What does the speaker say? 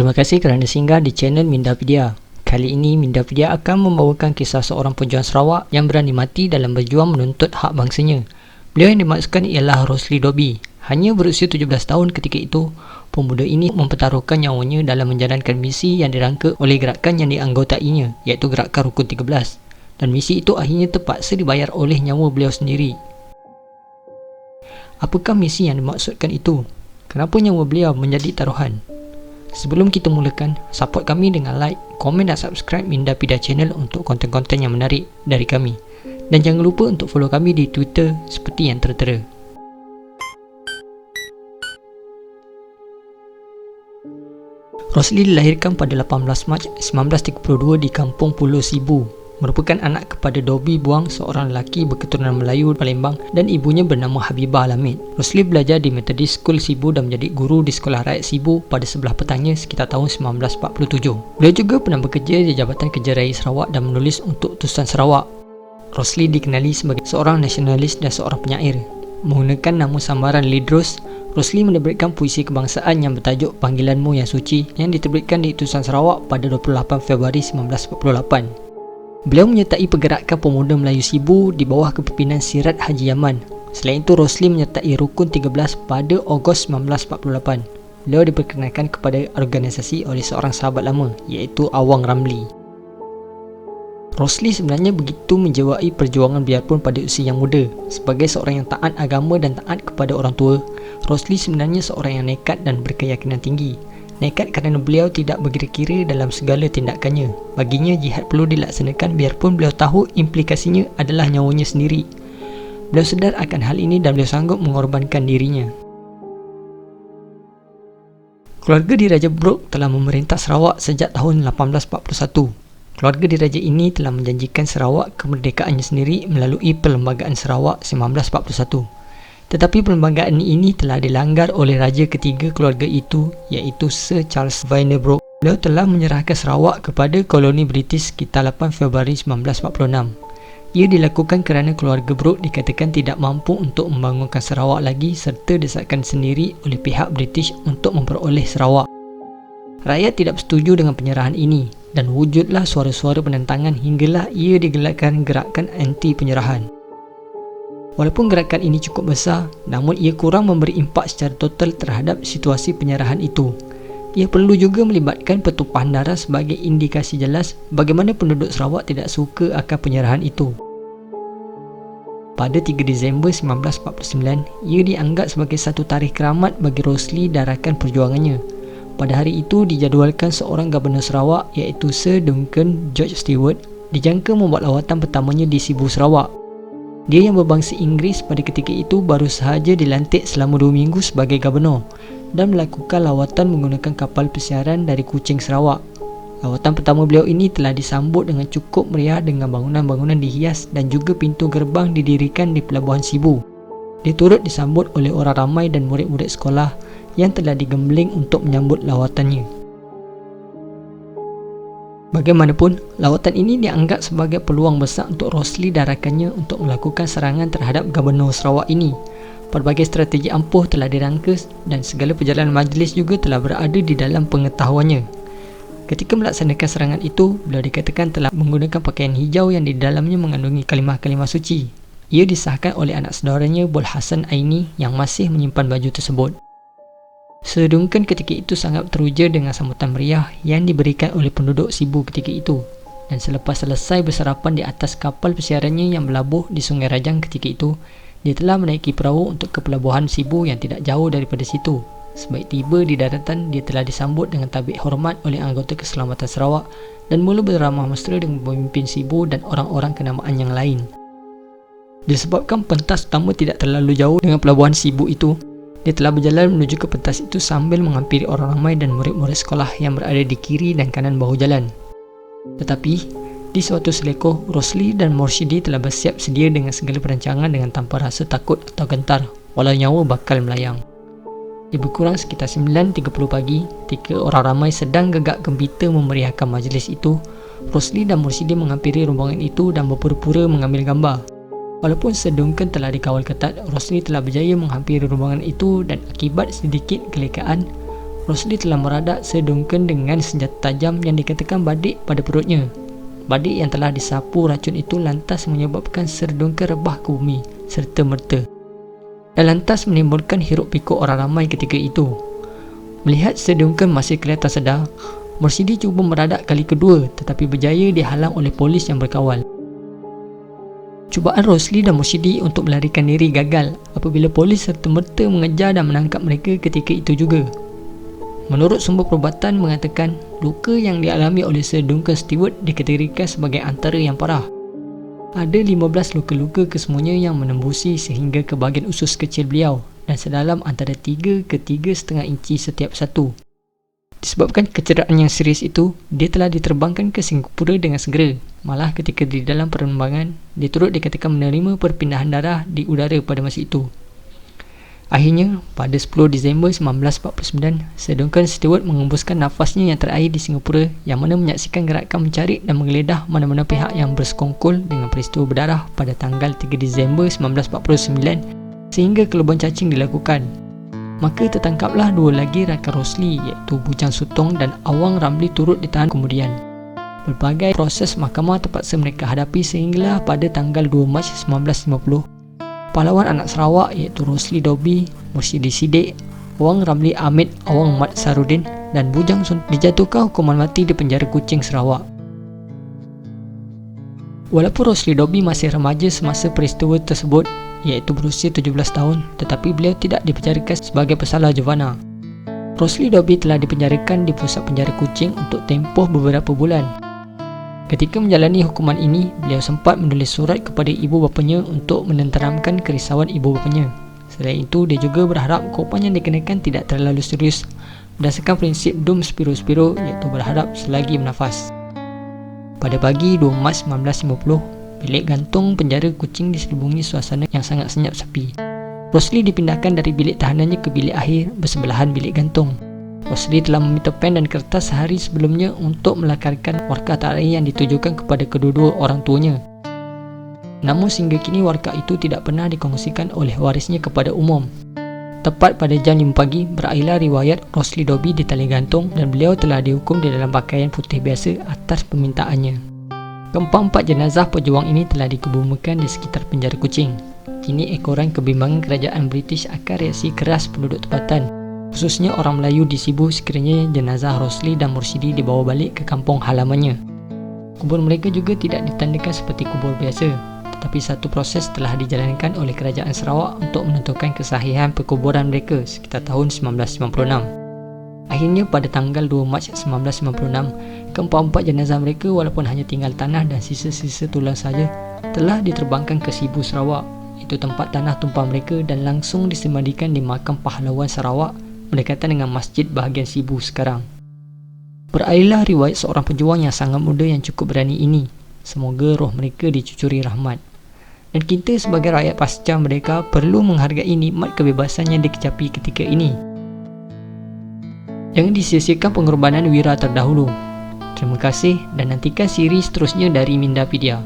Terima kasih kerana singgah di channel Mindapedia. Kali ini Mindapedia akan membawakan kisah seorang pejuang Sarawak yang berani mati dalam berjuang menuntut hak bangsanya. Beliau yang dimaksudkan ialah Rosli Dobi. Hanya berusia 17 tahun ketika itu, pemuda ini mempertaruhkan nyawanya dalam menjalankan misi yang dirangka oleh gerakan yang dianggotainya, iaitu Gerakan Rukun 13. Dan misi itu akhirnya terpaksa dibayar oleh nyawa beliau sendiri. Apakah misi yang dimaksudkan itu? Kenapa nyawa beliau menjadi taruhan? Sebelum kita mulakan, support kami dengan like, komen dan subscribe Mindapedia channel untuk konten-konten yang menarik dari kami. Dan jangan lupa untuk follow kami di Twitter seperti yang tertera. Rosli dilahirkan pada 18 Mac 1932 di Kampung Pulau Sibu. Merupakan anak kepada Dobi Buang, seorang lelaki berketurunan Melayu Palembang, dan ibunya bernama Habibah Alamid. Rosli belajar di Methodist School Sibu dan menjadi guru di Sekolah Rakyat Sibu pada sebelah petangnya sekitar tahun 1947. Beliau juga pernah bekerja di Jabatan Kerja Raya Sarawak dan menulis untuk Utusan Sarawak. Rosli dikenali sebagai seorang nasionalis dan seorang penyair. Menggunakan nama samaran Lidros, Rosli menerbitkan puisi kebangsaan yang bertajuk Panggilanmu Yang Suci yang diterbitkan di Utusan Sarawak pada 28 Februari 1948. Beliau menyertai pergerakan pemuda Melayu Sibu di bawah kepimpinan Sirat Haji Yaman. Selain itu, Rosli menyertai Rukun 13 pada Ogos 1948. Beliau diperkenalkan kepada organisasi oleh seorang sahabat lama, iaitu Awang Ramli. Rosli sebenarnya begitu menjiwai perjuangan biarpun pada usia yang muda. Sebagai seorang yang taat agama dan taat kepada orang tua, Rosli sebenarnya seorang yang nekat dan berkeyakinan tinggi. Nekat kerana beliau tidak berkira-kira dalam segala tindakannya. Baginya, jihad perlu dilaksanakan biarpun beliau tahu implikasinya adalah nyawanya sendiri. Beliau sedar akan hal ini dan beliau sanggup mengorbankan dirinya. Keluarga Diraja Brooke telah memerintah Sarawak sejak tahun 1841. Keluarga diraja ini telah menjanjikan Sarawak kemerdekaannya sendiri melalui Perlembagaan Sarawak 1941. Tetapi perlembagaan ini telah dilanggar oleh raja ketiga keluarga itu, iaitu Sir Charles Vyner Brooke. Beliau telah menyerahkan Sarawak kepada koloni British sekitar 8 Februari 1946. Ia dilakukan kerana keluarga Brooke dikatakan tidak mampu untuk membangunkan Sarawak lagi serta desakan sendiri oleh pihak British untuk memperoleh Sarawak. Rakyat tidak setuju dengan penyerahan ini dan wujudlah suara-suara penentangan hinggalah ia digelarkan gerakan anti penyerahan. Walaupun gerakan ini cukup besar, namun ia kurang memberi impak secara total terhadap situasi penyerahan itu. Ia perlu juga melibatkan pertumpahan darah sebagai indikasi jelas bagaimana penduduk Sarawak tidak suka akan penyerahan itu. Pada 3 Disember 1949, ia dianggap sebagai satu tarikh keramat bagi Rosli dan rakan perjuangannya. Pada hari itu dijadualkan seorang Gubernur Sarawak, iaitu Sir Duncan George Stewart, dijangka membuat lawatan pertamanya di Sibu, Sarawak. Dia yang berbangsa Inggeris pada ketika itu baru sahaja dilantik selama 2 minggu sebagai Gubernur dan melakukan lawatan menggunakan kapal pesiaran dari Kuching, Sarawak. Lawatan pertama beliau ini telah disambut dengan cukup meriah dengan bangunan-bangunan dihias dan juga pintu gerbang didirikan di Pelabuhan Sibu. Dia turut disambut oleh orang ramai dan murid-murid sekolah yang telah digembling untuk menyambut lawatannya. Bagaimanapun, lawatan ini dianggap sebagai peluang besar untuk Rosli dan rakannya untuk melakukan serangan terhadap Gubernur Sarawak ini. Pelbagai strategi ampuh telah dirangka dan segala perjalanan majlis juga telah berada di dalam pengetahuannya. Ketika melaksanakan serangan itu, beliau dikatakan telah menggunakan pakaian hijau yang di dalamnya mengandungi kalimah-kalimah suci. Ia disahkan oleh anak saudaranya Bol Hassan Aini yang masih menyimpan baju tersebut. Sir Duncan ketika itu sangat teruja dengan sambutan meriah yang diberikan oleh penduduk Sibu ketika itu, dan selepas selesai bersarapan di atas kapal pesiarannya yang berlabuh di Sungai Rajang ketika itu, dia telah menaiki perahu untuk ke pelabuhan Sibu yang tidak jauh daripada situ. Sebaik tiba di daratan, dia telah disambut dengan tabik hormat oleh anggota keselamatan Sarawak dan mula beramah mesra dengan pemimpin Sibu dan orang-orang kenamaan yang lain. Disebabkan pentas utama tidak terlalu jauh dengan pelabuhan Sibu itu, dia telah berjalan menuju ke pentas itu sambil menghampiri orang ramai dan murid-murid sekolah yang berada di kiri dan kanan bahu jalan. Tetapi, di suatu selekoh, Rosli dan Morshidi telah bersiap sedia dengan segala perancangan dengan tanpa rasa takut atau gentar, walau nyawa bakal melayang. Lebih kurang sekitar 9.30 pagi, ketika orang ramai sedang gegak gembita memeriahkan majlis itu, Rosli dan Morshidi menghampiri rombongan itu dan berpura-pura mengambil gambar. Walaupun Sir Duncan telah dikawal ketat, Rosli telah berjaya menghampiri rombongan itu dan akibat sedikit kelekaan, Rosli telah meradak Sir Duncan dengan senjata tajam yang dikatakan badik pada perutnya. Badik yang telah disapu racun itu lantas menyebabkan Sir Duncan rebah ke bumi serta merta, dan lantas menimbulkan hiruk pikuk orang ramai ketika itu. Melihat Sir Duncan masih kelihatan sedar, Mursidi cuba meradak kali kedua tetapi berjaya dihalang oleh polis yang berkawal. Cubaan Rosli dan Mursidi untuk melarikan diri gagal apabila polis serta-merta mengejar dan menangkap mereka ketika itu juga. Menurut sumber perubatan mengatakan, luka yang dialami oleh Sir Duncan Stewart dikategorikan sebagai antara yang parah. Ada 15 luka-luka kesemuanya yang menembusi sehingga ke bahagian usus kecil beliau dan sedalam antara 3 ke 3,5 inci setiap satu. Disebabkan kecederaan yang serius itu, dia telah diterbangkan ke Singapura dengan segera. Malah ketika di dalam penerbangan, dia turut dikatakan menerima perpindahan darah di udara pada masa itu. Akhirnya, pada 10 Disember 1949, Sir Duncan Stewart mengembuskan nafasnya yang terakhir di Singapura, yang mana menyaksikan gerakan mencari dan menggeledah mana-mana pihak yang bersekongkol dengan peristiwa berdarah pada tanggal 3 Disember 1949 sehingga kelubang cacing dilakukan. Maka tertangkaplah dua lagi rakan Rosli, iaitu Bujang Sutong dan Awang Ramli turut ditahan kemudian. Berbagai proses mahkamah terpaksa mereka hadapi sehinggalah pada tanggal 2 Mac 1950, pahlawan anak Sarawak iaitu Rosli Dobi, Mursidi Siddiq, Awang Ramli Ahmed, Awang Mat Sarudin dan Bujang Sutong dijatuhkan hukuman mati di penjara Kuching, Sarawak. Walaupun Rosli Dobi masih remaja semasa peristiwa tersebut, iaitu berusia 17 tahun, tetapi beliau tidak dipenjarakan sebagai pesalah juvana. Rosli Dobi telah dipenjarakan di pusat penjara Kuching untuk tempoh beberapa bulan. Ketika menjalani hukuman ini, beliau sempat menulis surat kepada ibu bapanya untuk menenteramkan kerisauan ibu bapanya. Selain itu, dia juga berharap hukuman yang dikenakan tidak terlalu serius berdasarkan prinsip Dum Spiro Spiro, iaitu berharap selagi bernafas. Pada pagi 2 Mac 1950, bilik gantung penjara Kuching diselubungi suasana yang sangat senyap sepi. Rosli dipindahkan dari bilik tahanannya ke bilik akhir bersebelahan bilik gantung. Rosli telah meminta pen dan kertas sehari sebelumnya untuk melakarkan warka tarikh yang ditujukan kepada kedua-dua orang tuanya. Namun sehingga kini warka itu tidak pernah dikongsikan oleh warisnya kepada umum. Tepat pada jam 5 pagi, berakhirlah riwayat Rosli Dobi di tali gantung dan beliau telah dihukum di dalam pakaian putih biasa atas permintaannya. Keempat-empat jenazah pejuang ini telah dikebumikan di sekitar penjara Kuching. Ini ekoran kebimbangan kerajaan British akan reaksi keras penduduk tempatan, khususnya orang Melayu di Sibu sekiranya jenazah Rosli dan Mursidi dibawa balik ke kampung halamannya. Kubur mereka juga tidak ditandakan seperti kubur biasa, tetapi satu proses telah dijalankan oleh kerajaan Sarawak untuk menentukan kesahihan perkuburan mereka sekitar tahun 1956. Akhirnya pada tanggal 2 Mac 1956, keempat-empat jenazah mereka walaupun hanya tinggal tanah dan sisa-sisa tulang saja telah diterbangkan ke Sibu, Sarawak, itu tempat tanah tumpah mereka, dan langsung disemandikan di makam pahlawan Sarawak berdekatan dengan masjid bahagian Sibu sekarang. Berakhirlah riwayat seorang pejuang yang sangat muda yang cukup berani ini. Semoga roh mereka dicucuri rahmat. Dan kita sebagai rakyat pasca merdeka perlu menghargai nikmat kebebasan yang dikecapi ketika ini. Jangan disia-siakan pengorbanan wira terdahulu. Terima kasih dan nantikan siri seterusnya dari Mindapedia.